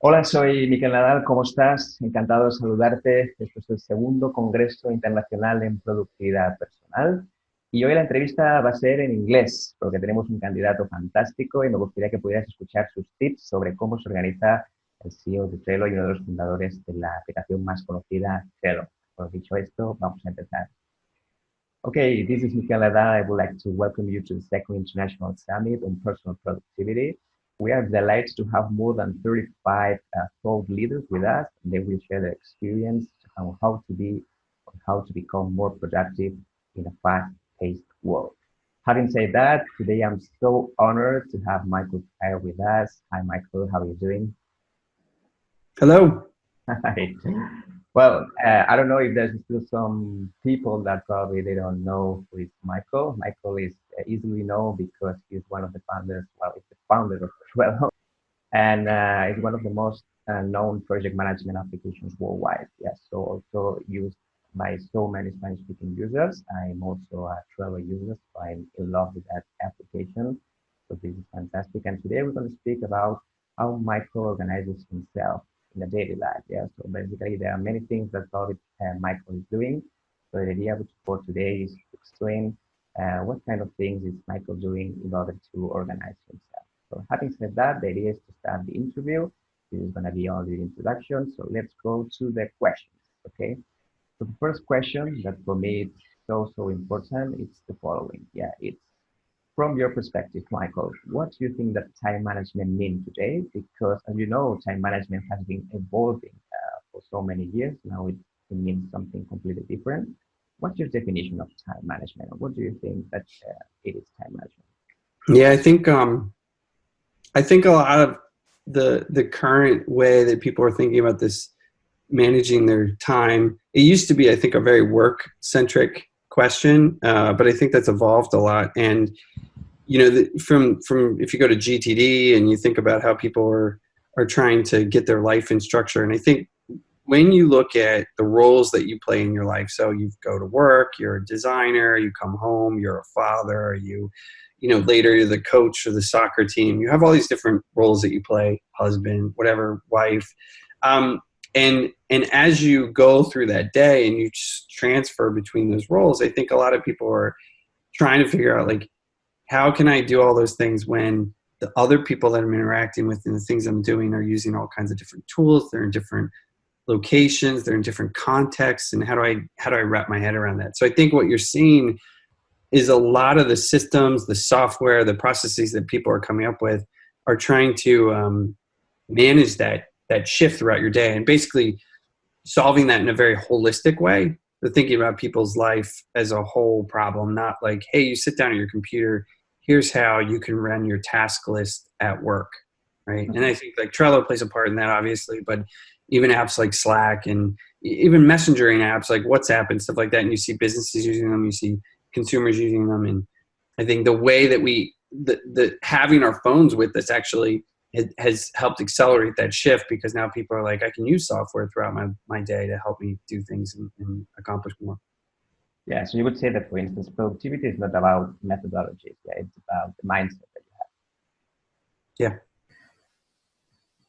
Hola, soy Miquel Nadal, ¿cómo estás? Encantado de saludarte. Esto es el segundo Congreso Internacional en Productividad Personal. Y hoy la entrevista va a ser en inglés, porque tenemos un candidato fantástico y me gustaría que pudieras escuchar sus tips sobre cómo se organiza el CEO de Trello y uno de los fundadores de la aplicación más conocida, Trello. Pues dicho esto, vamos a empezar. Okay, this is Mikel Nadal. I would like to welcome you to the second International Summit on Personal Productivity. We are delighted to have more than 35 thought leaders with us. They will share their experience on how to become more productive in a fast-paced world. Having said that, today I'm so honored to have Michael Pryor with us. Hi, Michael. How are you doing? Hello. Hi. Well, I don't know if there's still some people that probably they don't know who is Michael. Michael is easily known because he's one of the founders, well, he's the founder of Trello, and is one of the most known project management applications worldwide. Yes, so also used by so many Spanish-speaking users. I'm also a Trello user, so I'm in love with that application. So this is fantastic. And today we're going to speak about how Michael organizes himself in the daily life. Yeah, so basically there are many things that probably Michael is doing. So the idea for today is to explain what kind of things is Michael doing in order to organize himself. So having said that, the idea is to start the interview. This is going to be only the introduction. So let's go to the questions. Okay. So the first question that for me is so important. It's the following. Yeah, it's from your perspective, Michael, what do you think that time management means today? Because as you know, time management has been evolving for so many years. Now it means something completely different. What's your definition of time management? What do you think that it is time management? Yeah, I think a lot of the current way that people are thinking about this managing their time. It used to be, I think, a very work centric question, but I think that's evolved a lot. And from if you go to GTD and you think about how people are trying to get their life in structure, and I think when you look at the roles that you play in your life, so you go to work, you're a designer, you come home, you're a father, later you're the coach of the soccer team. You have all these different roles that you play, husband, whatever, wife. And as you go through that day and you transfer between those roles, I think a lot of people are trying to figure out, like, how can I do all those things when the other people that I'm interacting with and the things I'm doing are using all kinds of different tools, they're in different locations, they're in different contexts, and how do I wrap my head around that? So I think what you're seeing is a lot of the systems, the software, the processes that people are coming up with are trying to manage that shift throughout your day, and basically solving that in a very holistic way. They're thinking about people's life as a whole problem, not like, hey, you sit down at your computer, here's how you can run your task list at work, right? And I think like Trello plays a part in that, obviously, but even apps like Slack and even messaging apps like WhatsApp and stuff like that, and you see businesses using them, you see consumers using them, and I think the way that the having our phones with us actually has helped accelerate that shift, because now people are like, I can use software throughout my day to help me do things and accomplish more. Yeah, so you would say that, for instance, productivity is not about methodologies. Yeah, it's about the mindset that you have. Yeah.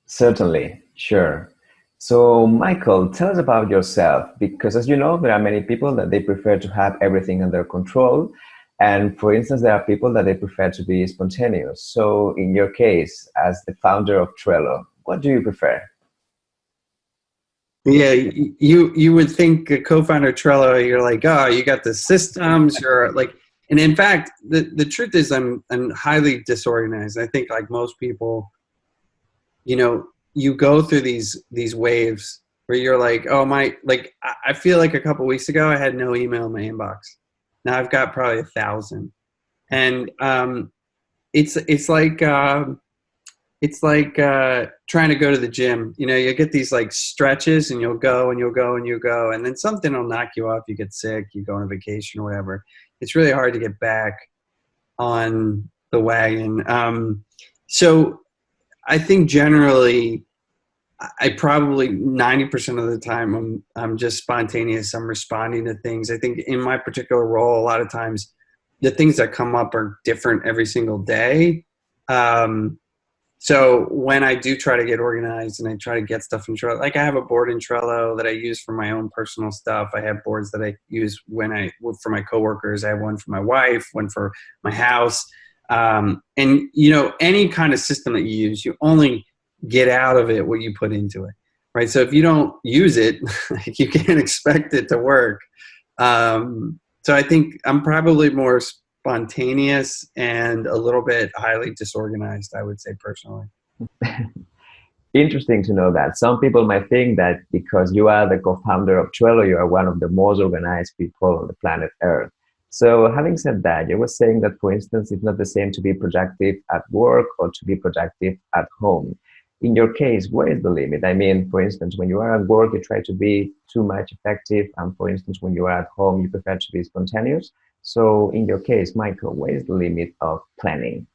Certainly, sure. So, Michael, tell us about yourself, because as you know, there are many people that they prefer to have everything under control. And for instance, there are people that they prefer to be spontaneous. So, in your case, as the founder of Trello, what do you prefer? Yeah, you would think a co-founder of Trello, you're like, oh, you got the systems, you're like, and in fact, the truth is I'm highly disorganized. I think like most people, you go through these waves where you're like, oh my, like I feel like a couple weeks ago I had no email in my inbox. Now I've got probably 1,000, and it's like trying to go to the gym. You get these like stretches, and you'll go and you'll go and you'll go, and then something will knock you off. You get sick, you go on a vacation or whatever. It's really hard to get back on the wagon. So I think generally, I probably 90% of the time I'm just spontaneous. I'm responding to things. I think in my particular role, a lot of times the things that come up are different every single day. So when I do try to get organized and I try to get stuff in Trello, like I have a board in Trello that I use for my own personal stuff. I have boards that I use for my coworkers. I have one for my wife, one for my house. And any kind of system that you use, you only get out of it what you put into it, right? So if you don't use it, you can't expect it to work. So I think I'm probably more spontaneous and a little bit highly disorganized, I would say personally. Interesting to know that. Some people might think that because you are the co-founder of Trello, you are one of the most organized people on the planet Earth. So having said that, you were saying that, for instance, it's not the same to be productive at work or to be productive at home. In your case, where is the limit? I mean, for instance, when you are at work, you try to be too much effective. And for instance, when you are at home, you prefer to be spontaneous. So in your case, Michael, where is the limit of planning?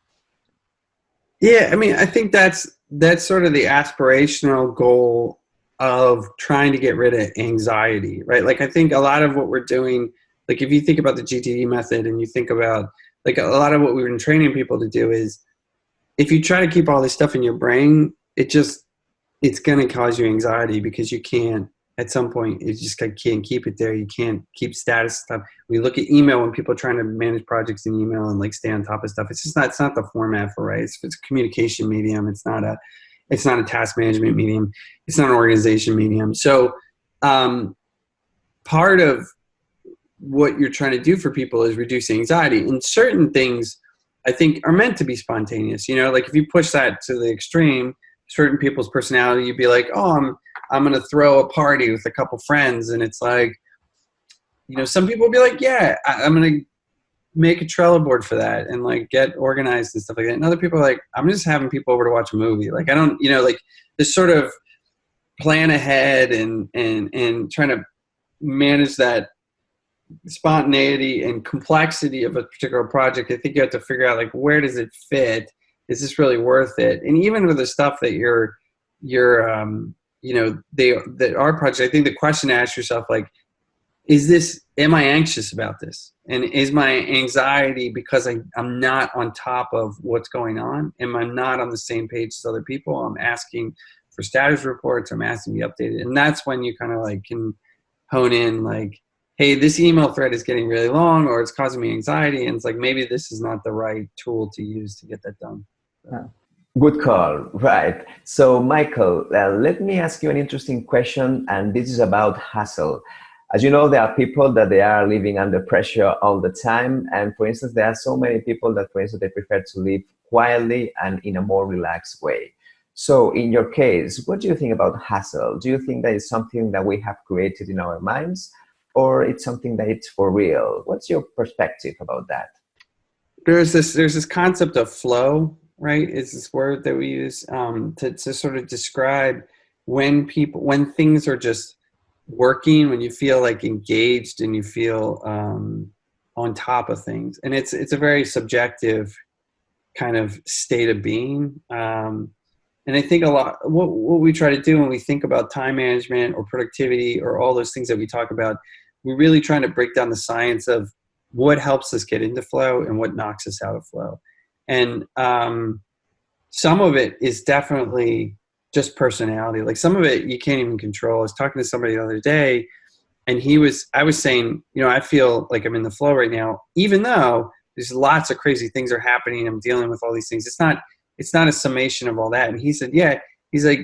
Yeah, I mean, I think that's sort of the aspirational goal of trying to get rid of anxiety, right? Like I think a lot of what we're doing, like if you think about the GTD method and you think about like a lot of what we've been training people to do is if you try to keep all this stuff in your brain, it's going to cause you anxiety because you can't, at some point, you just can't keep it there. You can't keep status stuff. We look at email when people are trying to manage projects in email and like stay on top of stuff. It's not the format for it. It's a communication medium. It's not a task management medium. It's not an organization medium. So part of what you're trying to do for people is reduce anxiety. And certain things I think are meant to be spontaneous. Like if you push that to the extreme, certain people's personality, you'd be like, oh, I'm going to throw a party with a couple friends. And it's like, some people will be like, yeah, I'm going to make a Trello board for that and like get organized and stuff like that. And other people are like, I'm just having people over to watch a movie. Like, I don't, like this sort of plan ahead and trying to manage that spontaneity and complexity of a particular project. I think you have to figure out like, where does it fit? Is this really worth it? And even with the stuff that that our project, I think the question to ask yourself, like, am I anxious about this? And is my anxiety because I'm not on top of what's going on? Am I not on the same page as other people? I'm asking for status reports. I'm asking to be updated. And that's when you kind of like can hone in like, hey, this email thread is getting really long or it's causing me anxiety. And it's like, maybe this is not the right tool to use to get that done. Yeah. Good call, right. So Michael, let me ask you an interesting question, and this is about hustle. As you know, there are people that they are living under pressure all the time. And for instance, there are so many people that, for instance, they prefer to live quietly and in a more relaxed way. So in your case, what do you think about hustle? Do you think that it's something that we have created in our minds, or it's something that it's for real? What's your perspective about that? There's this concept of flow, right? It's this word that we use to sort of describe when things are just working, when you feel like engaged and you feel on top of things. And it's a very subjective kind of state of being. And I think a lot what we try to do when we think about time management or productivity or all those things that we talk about, we're really trying to break down the science of what helps us get into flow and what knocks us out of flow. And some of it is definitely just personality. Like some of it you can't even control. I was talking to somebody the other day and I was saying, I feel like I'm in the flow right now, even though there's lots of crazy things are happening. I'm dealing with all these things. It's not a summation of all that. And he said, yeah, he's like,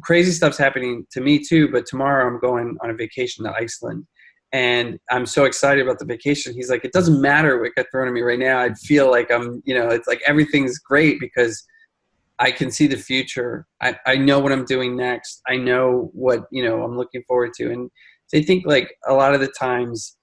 crazy stuff's happening to me too, but tomorrow I'm going on a vacation to Iceland. And I'm so excited about the vacation. He's like, it doesn't matter what got thrown at me right now. I'd feel like it's like everything's great because I can see the future. I know what I'm doing next. I know what, I'm looking forward to. And so I think like a lot of the times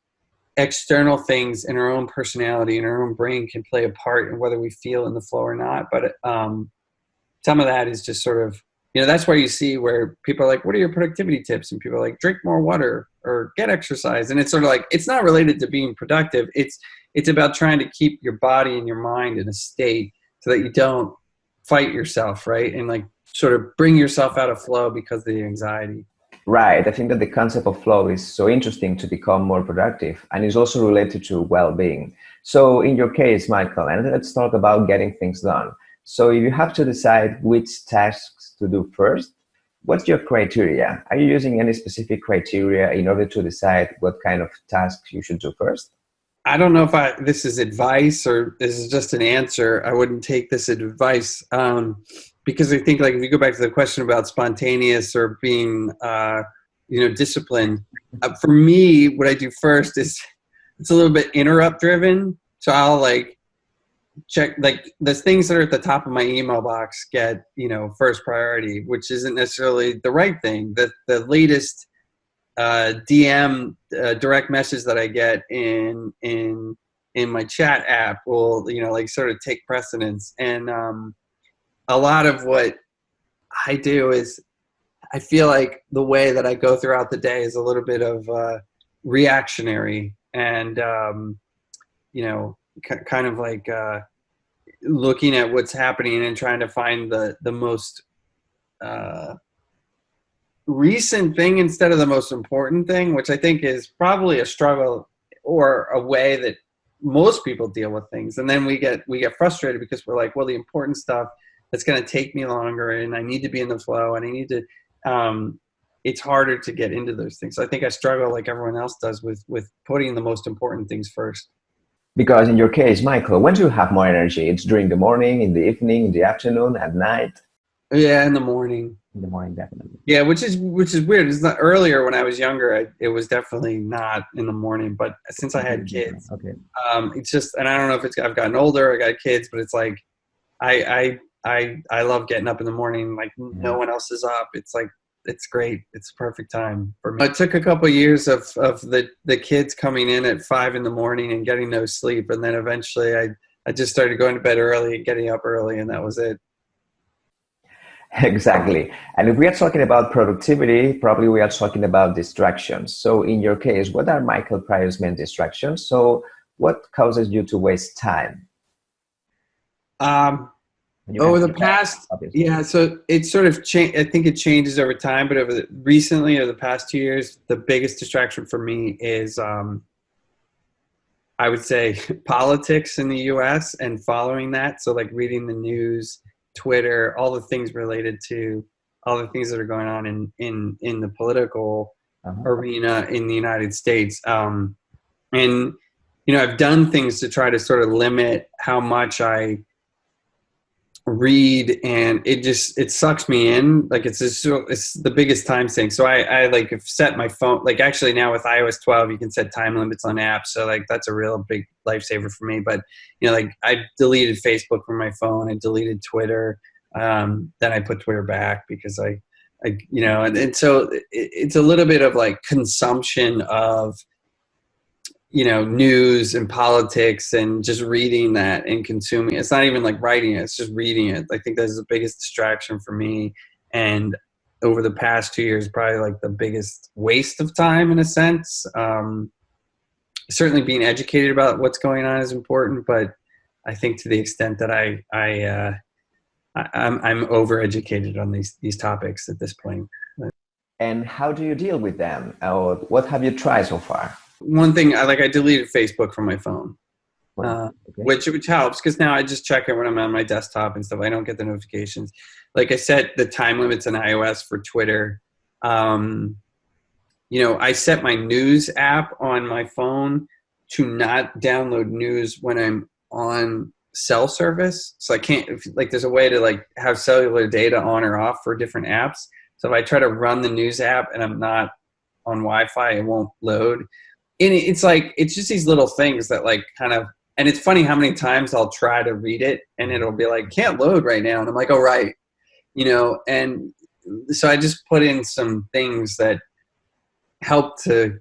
external things in our own personality and our own brain can play a part in whether we feel in the flow or not. But some of that is just sort of, that's where you see where people are like, what are your productivity tips? And people are like, drink more water or get exercise. And it's sort of like, it's not related to being productive. It's about trying to keep your body and your mind in a state so that you don't fight yourself, right? And like sort of bring yourself out of flow because of the anxiety. Right. I think that the concept of flow is so interesting to become more productive, and is also related to well-being. So in your case, Michael, and let's talk about getting things done. So if you have to decide which tasks to do first, what's your criteria? Are you using any specific criteria in order to decide what kind of tasks you should do first? I don't know if this is advice or this is just an answer. I wouldn't take this as advice because I think, like, if you go back to the question about spontaneous or being, disciplined, for me, what I do first is it's a little bit interrupt driven. So I'll like check, like, the things that are at the top of my email box get, first priority, which isn't necessarily the right thing. The latest DM direct message that I get in my chat app will, like, sort of take precedence. And a lot of what I do is I feel like the way that I go throughout the day is a little bit of reactionary and, kind of like looking at what's happening and trying to find the most recent thing instead of the most important thing, which I think is probably a struggle or a way that most people deal with things. And then we get frustrated because we're like, well, the important stuff that's going to take me longer and I need to be in the flow and I need to, it's harder to get into those things. So I think I struggle like everyone else does with putting the most important things first. Because in your case, Michael, when do you have more energy? It's during the morning, in the evening, in the afternoon, at night? Yeah, in the morning. In the morning, definitely. Yeah, which is weird. It's not earlier when I was younger. It was definitely not in the morning. But since I had kids, okay. It's just, and I don't know if I've gotten older. I got kids, but it's like I love getting up in the morning. Like no one else is up. It's like it's great. It's the perfect time for me. It took a couple of years of the kids coming in at 5 a.m. and getting no sleep, and then eventually I just started going to bed early and getting up early, and that was it. Exactly. And if we are talking about productivity, probably we are talking about distractions. So in your case, what are Michael Pryor's main distractions? So what causes you to waste time? Over the past, yeah, so it's sort of changed. I think it changes over time, but over the past 2 years, the biggest distraction for me is, I would say, politics in the U.S. and following that. So like reading the news, Twitter, all the things related to all the things that are going on in the political arena in the United States. And, I've done things to try to sort of limit how much I read, and it sucks me in. Like it's the biggest time sink. So I like have set my phone, like actually now with iOS 12, you can set time limits on apps. So like that's a real big lifesaver for me. But like I deleted Facebook from my phone. I deleted Twitter. Then I put Twitter back because I and so it's a little bit of like consumption of news and politics and just reading that and consuming. It's not even like writing it, it's just reading it. I think that's the biggest distraction for me. And over the past 2 years, probably like the biggest waste of time in a sense. Certainly being educated about what's going on is important, but I think to the extent that I'm overeducated on these topics at this point. And how do you deal with them? Or what have you tried so far? One thing, I deleted Facebook from my phone, which helps because now I just check it when I'm on my desktop and stuff. I don't get the notifications. Like I set the time limits in iOS for Twitter. I set my news app on my phone to not download news when I'm on cell service. So I can't, there's a way to like have cellular data on or off for different apps. So if I try to run the news app and I'm not on Wi-Fi, it won't load. And it's just these little things that like kind of, and it's funny how many times I'll try to read it and it'll be like, can't load right now. And I'm like, oh, right. And so I just put in some things that help to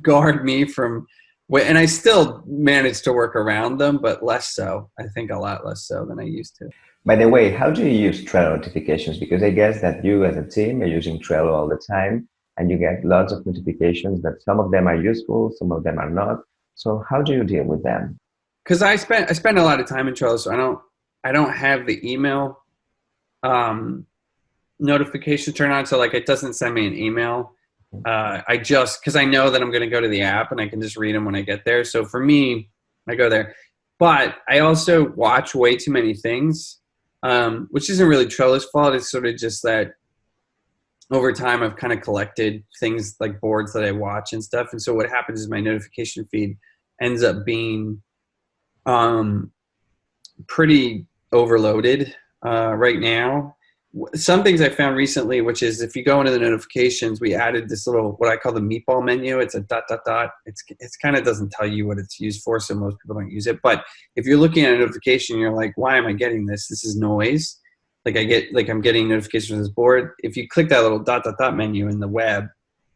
guard me from, and I still manage to work around them, but less so. I think a lot less so than I used to. By the way, how do you use Trello notifications? Because I guess that you as a team are using Trello all the time. And you get lots of notifications that some of them are useful, some of them are not. So how do you deal with them? Because I spend a lot of time in Trello, so I don't have the email notification turned on. So like it doesn't send me an email. Because I know that I'm going to go to the app and I can just read them when I get there. So for me, I go there. But I also watch way too many things. which isn't really Trello's fault. It's sort of just that over time I've kind of collected things like boards that I watch and stuff. And so what happens is my notification feed ends up being pretty overloaded right now. Some things I found recently, which is if you go into the notifications, we added this little, what I call the meatball menu. It's a ... It's kind of doesn't tell you what it's used for, so most people don't use it. But if you're looking at a notification, you're like, why am I getting this? This is noise. Like I'm getting notifications from this board. If you click that little ... menu in the web,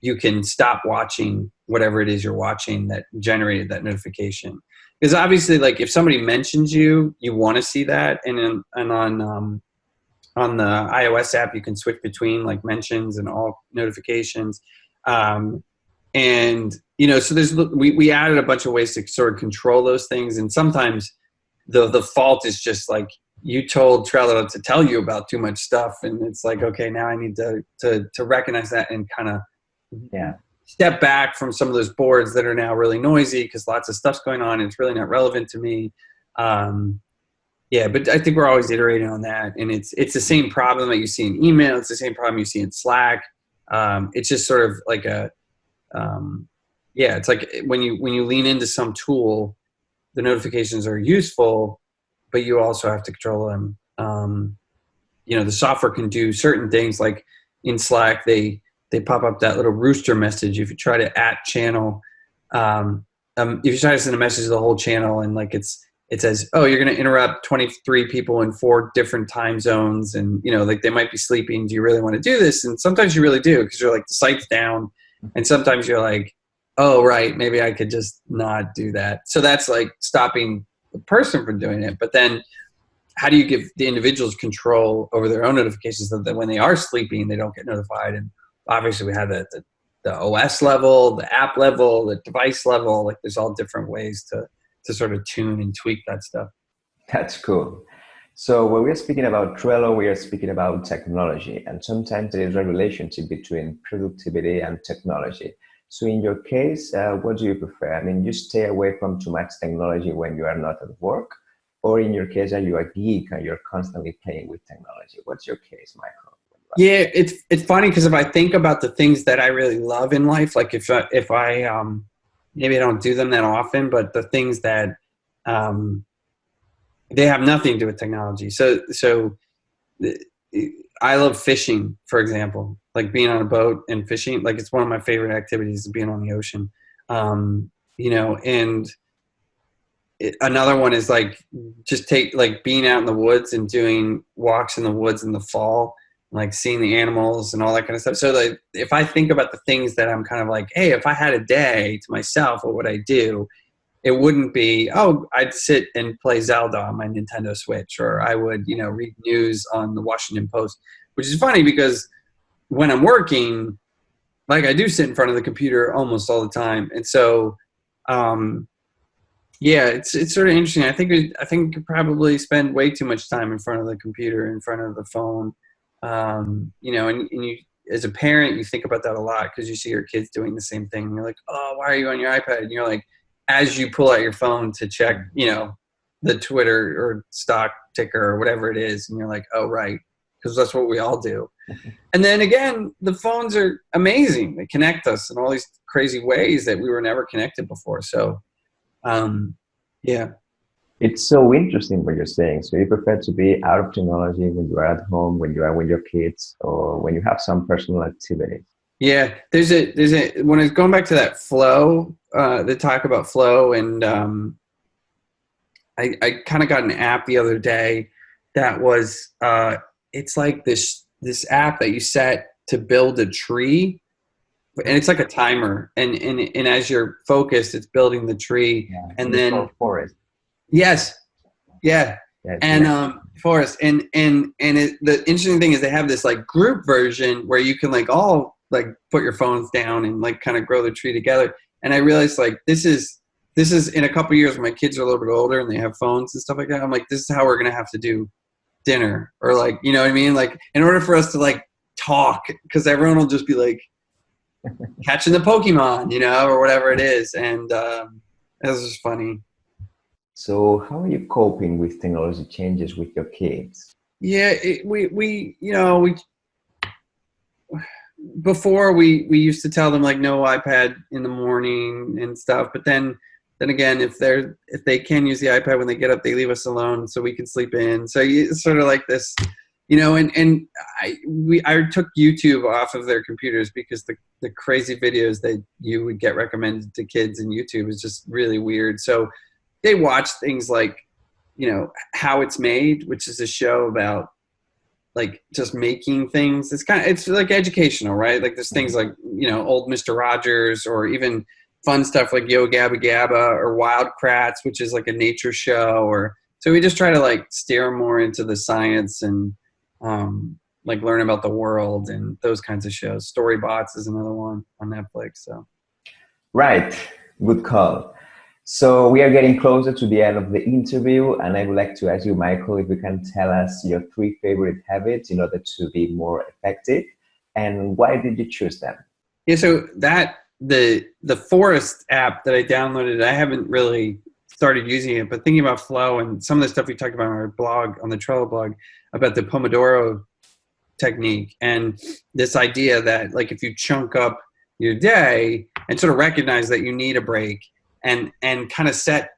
you can stop watching whatever it is you're watching that generated that notification. Because obviously, like if somebody mentions you, you want to see that. And on the iOS app, you can switch between like mentions and all notifications. And, so we added a bunch of ways to sort of control those things. And sometimes the fault is just like you told Trello to tell you about too much stuff. And it's like, okay, now I need to recognize that and kind of step back from some of those boards that are now really noisy because lots of stuff's going on and it's really not relevant to me. But I think we're always iterating on that, and it's the same problem that you see in email. It's the same problem you see in Slack. It's just sort of like it's like when you lean into some tool, the notifications are useful, but you also have to control them. The software can do certain things, like in Slack, they pop up that little rooster message if you try to @channel. If you try to send a message to the whole channel, and like it says, oh, you're going to interrupt 23 people in 4 different time zones. And, like they might be sleeping. Do you really want to do this? And sometimes you really do, because you're like, the site's down. And sometimes you're like, oh, right, maybe I could just not do that. So that's like stopping the person from doing it. But then how do you give the individuals control over their own notifications so that when they are sleeping, they don't get notified? And obviously we have the OS level, the app level, the device level. Like there's all different ways to sort of tune and tweak that stuff. That's cool. So when we're speaking about Trello, we are speaking about technology, and sometimes there is a relationship between productivity and technology. So in your case, what do you prefer? I mean, you stay away from too much technology when you are not at work, or in your case, are you a geek and you're constantly playing with technology? What's your case, Michael? Yeah, it's funny because if I think about the things that I really love in life, like if I maybe I don't do them that often, but the things that they have nothing to do with technology. So I love fishing, for example, like being on a boat and fishing. Like it's one of my favorite activities, being on the ocean. And another one is like just being out in the woods and doing walks in the woods in the fall, like seeing the animals and all that kind of stuff. So like, if I think about the things that I'm kind of like, hey, if I had a day to myself, what would I do? It wouldn't be, oh, I'd sit and play Zelda on my Nintendo Switch, or I would, read news on the Washington Post, which is funny because when I'm working, like I do sit in front of the computer almost all the time. And so, it's sort of interesting. I think you probably spend way too much time in front of the computer, in front of the phone. And you, as a parent, you think about that a lot because you see your kids doing the same thing. And you're like, oh, why are you on your iPad? And you're like, as you pull out your phone to check, the Twitter or stock ticker or whatever it is. And you're like, oh, right. Because that's what we all do. And then again, the phones are amazing. They connect us in all these crazy ways that we were never connected before. So, It's so interesting what you're saying. So you prefer to be out of technology when you are at home, when you are with your kids, or when you have some personal activities. Yeah, there's a when it's going back to that flow, the talk about flow, and I kind of got an app the other day that was it's like this app that you set to build a tree, and it's like a timer, and as you're focused, it's building the tree, and then forest. Yes. Yeah. And forest. And the interesting thing is they have this like group version where you can like all like put your phones down and like kind of grow the tree together. And I realized like this is in a couple of years when my kids are a little bit older and they have phones and stuff like that. I'm like, this is how we're gonna have to do dinner, or like, you know what I mean? Like in order for us to like talk, because everyone will just be like catching the Pokemon, or whatever it is. And it was just funny. So how are you coping with technology changes with your kids? Yeah, before we used to tell them like no iPad in the morning and stuff, but then again, if they can use the iPad when they get up, they leave us alone so we can sleep in. So it's sort of like this, and I took YouTube off of their computers because the crazy videos that you would get recommended to kids in YouTube is just really weird. So they watch things like, How It's Made, which is a show about like just making things. It's like educational, right? Like there's things like, old Mr. Rogers, or even fun stuff like Yo Gabba Gabba or Wild Kratts, which is like a nature show. So we just try to like steer more into the science and like learn about the world and those kinds of shows. Storybots is another one on Netflix. So Right. Good call. So we are getting closer to the end of the interview, and I would like to ask you, Michael, if you can tell us your 3 favorite habits in order to be more effective, and why did you choose them? Yeah, so the Forest app that I downloaded, I haven't really started using it, but thinking about flow and some of the stuff we talked about on our blog, on the Trello blog, about the Pomodoro technique, and this idea that like if you chunk up your day and sort of recognize that you need a break and kind of set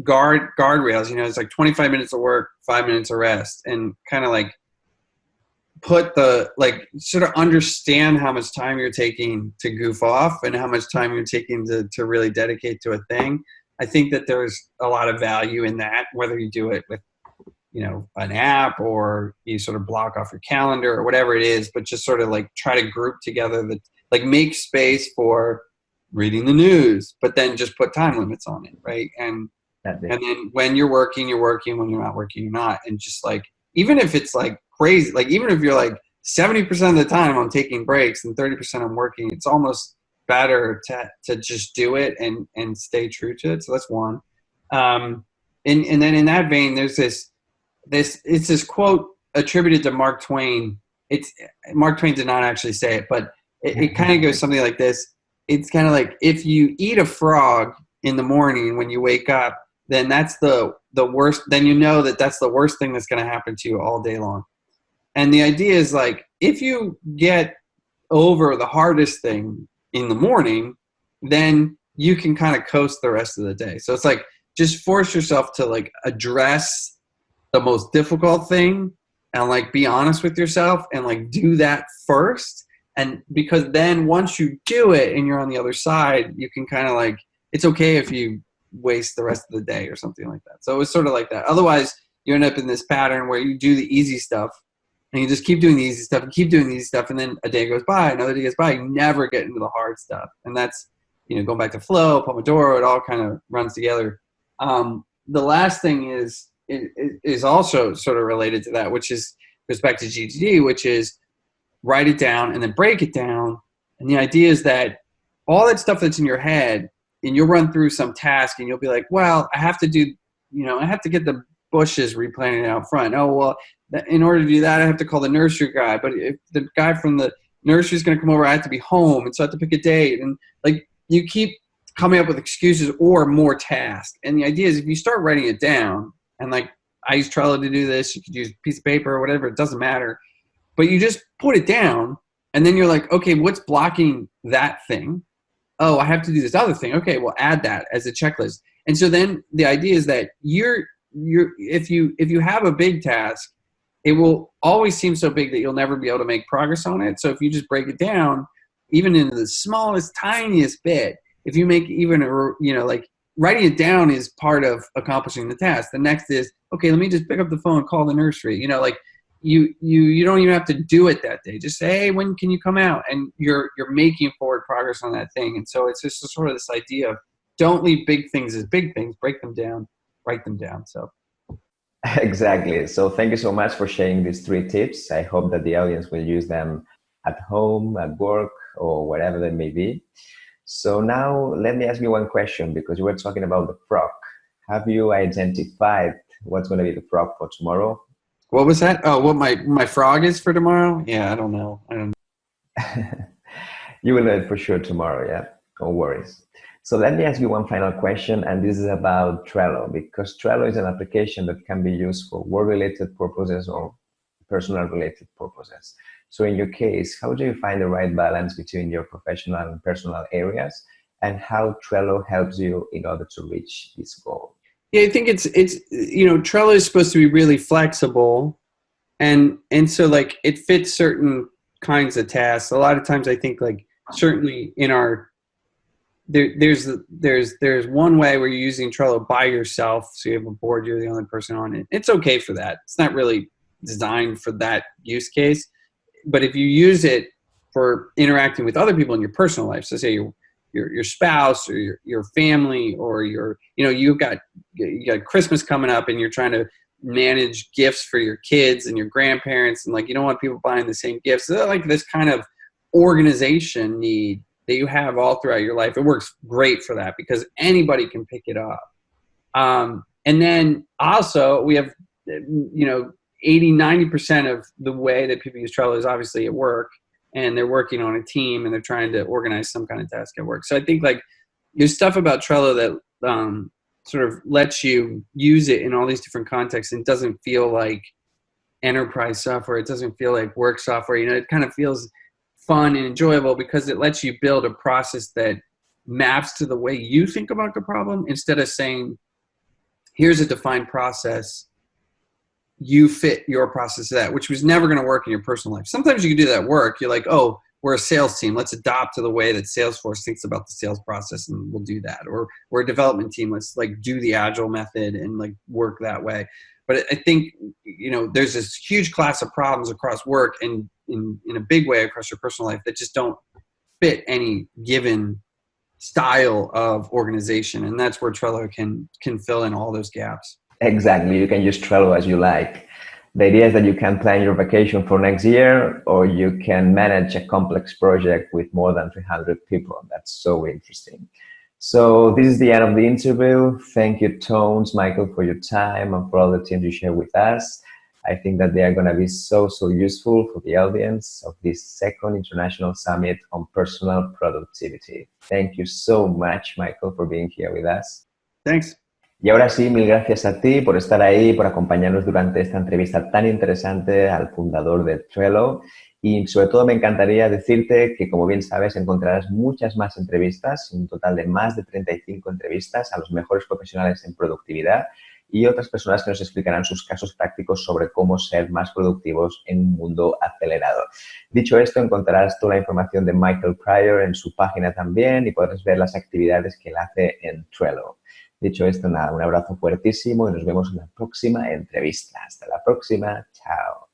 guardrails, it's like 25 minutes of work, 5 minutes of rest, and kind of like put sort of understand how much time you're taking to goof off and how much time you're taking to really dedicate to a thing. I think that there's a lot of value in that, whether you do it with, an app, or you sort of block off your calendar or whatever it is, but just sort of like try to group together like make space for reading the news, but then just put time limits on it. Right. And then when you're working, when you're not working, you're not. And just like, even if it's like crazy, like even if you're like 70% of the time I'm taking breaks and 30% I'm working, it's almost better to just do it and stay true to it. So that's one. And then in that vein, there's this quote attributed to Mark Twain. Mark Twain did not actually say it, but it kind of goes something like this. It's kind of like, if you eat a frog in the morning when you wake up, then that's the worst. Then that's the worst thing that's going to happen to you all day long. And the idea is like, if you get over the hardest thing in the morning, then you can kind of coast the rest of the day. So it's like, just force yourself to like address the most difficult thing and like be honest with yourself and like do that first. And because then once you do it and you're on the other side, you can kind of like, it's okay if you waste the rest of the day or something like that. So it's sort of like that. Otherwise, you end up in this pattern where you do the easy stuff and you just keep doing the easy stuff and keep doing the easy stuff. And then a day goes by, another day goes by, you never get into the hard stuff. And that's, going back to flow, Pomodoro, it all kind of runs together. The last thing is also sort of related to that, which goes back to GTD, which is write it down and then break it down. And the idea is that all that stuff that's in your head, and you'll run through some task and you'll be like, well, I have to get the bushes replanted out front. Oh, well, in order to do that, I have to call the nursery guy. But if the guy from the nursery is going to come over, I have to be home. And so I have to pick a date. And like, you keep coming up with excuses or more tasks. And the idea is if you start writing it down, and like I use Trello to do this, you could use a piece of paper or whatever, it doesn't matter. But you just put it down and then you're like, okay, what's blocking that thing? Oh, I have to do this other thing. Okay, well, add that as a checklist. And so then the idea is that if you have a big task, it will always seem so big that you'll never be able to make progress on it. So if you just break it down, even into the smallest, tiniest bit, if you make even like writing it down is part of accomplishing the task. The next is, okay, let me just pick up the phone and call the nursery. Like you don't even have to do it that day. Just say, hey, when can you come out? And you're making forward progress on that thing. And so it's just sort of this idea of don't leave big things as big things, break them down, write them down. So exactly. So thank you so much for sharing these 3 tips. I hope that the audience will use them at home, at work, or wherever they may be. So now let me ask you one question, because you were talking about the frog. Have you identified what's going to be the frog for tomorrow? What was that? Oh, what my frog is for tomorrow? Yeah, I don't know. You will know it for sure tomorrow, yeah? No worries. So let me ask you one final question, and this is about Trello, because Trello is an application that can be used for work-related purposes or personal related purposes. So in your case, how do you find the right balance between your professional and personal areas, and how Trello helps you in order to reach this goal? Yeah, I think it's Trello is supposed to be really flexible, and so like it fits certain kinds of tasks. A lot of times I think like certainly in our there's one way where you're using Trello by yourself, so you have a board, you're the only person on it. It's okay for that. It's not really designed for that use case. But if you use it for interacting with other people in your personal life, so say your spouse or your family, or you got Christmas coming up and you're trying to manage gifts for your kids and your grandparents, and like you don't want people buying the same gifts. So like this kind of organization need that you have all throughout your life, it works great for that because anybody can pick it up. And then also we have 80-90% of the way that people use Trello is obviously at work, and they're working on a team and they're trying to organize some kind of task at work. So I think like there's stuff about Trello that sort of lets you use it in all these different contexts and doesn't feel like enterprise software. It doesn't feel like work software. It kind of feels fun and enjoyable because it lets you build a process that maps to the way you think about the problem, instead of saying, here's a defined process, you fit your process to that, which was never going to work in your personal life. Sometimes you can do that at work. You're like, oh, we're a sales team. Let's adopt to the way that Salesforce thinks about the sales process, and we'll do that. Or we're a development team. Let's like do the agile method and like work that way. But I think, there's this huge class of problems across work and in a big way across your personal life that just don't fit any given style of organization. And that's where Trello can fill in all those gaps. Exactly. You can use Trello as you like. The idea is that you can plan your vacation for next year, or you can manage a complex project with more than 300 people. That's so interesting. So this is the end of the interview. Thank you, Tones, Michael, for your time and for all the things you share with us. I think that they are going to be so useful for the audience of this second International Summit on Personal Productivity. Thank you so much, Michael, for being here with us. Thanks. Y ahora sí, mil gracias a ti por estar ahí, por acompañarnos durante esta entrevista tan interesante al fundador de Trello. Y sobre todo me encantaría decirte que, como bien sabes, encontrarás muchas más entrevistas, un total de más de 35 entrevistas a los mejores profesionales en productividad y otras personas que nos explicarán sus casos prácticos sobre cómo ser más productivos en un mundo acelerado. Dicho esto, encontrarás toda la información de Michael Pryor en su página también y podrás ver las actividades que él hace en Trello. Dicho esto, nada, un abrazo fuertísimo y nos vemos en la próxima entrevista. Hasta la próxima. Chao.